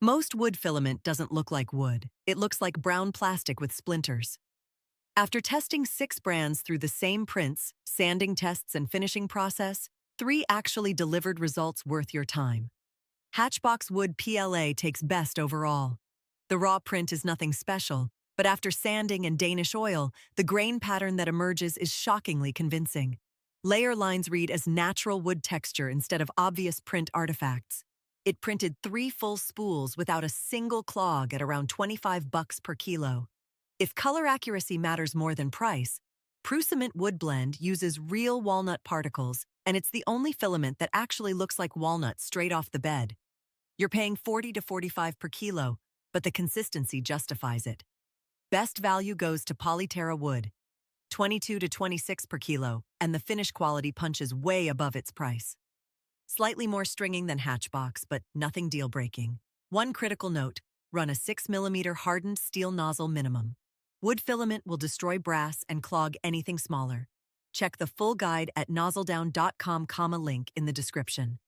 Most wood filament doesn't look like wood. It looks like brown plastic with splinters. After testing 6 brands through the same prints, sanding tests, and finishing process, 3 actually delivered results worth your time. Hatchbox Wood PLA takes best overall. The raw print is nothing special, but after sanding and Danish oil, the grain pattern that emerges is shockingly convincing. Layer lines read as natural wood texture instead of obvious print artifacts. It printed 3 full spools without a single clog at around $25 per kilo. If color accuracy matters more than price, Prusament Wood Blend uses real walnut particles, and it's the only filament that actually looks like walnut straight off the bed. You're paying $40 to $45 per kilo, but the consistency justifies it. Best value goes to Polyterra wood, $22 to $26 per kilo, and the finish quality punches way above its price. Slightly more stringing than Hatchbox, but nothing deal-breaking. One critical note, run a 6mm hardened steel nozzle minimum. Wood filament will destroy brass and clog anything smaller. Check the full guide at NozzleDown.com, link in the description.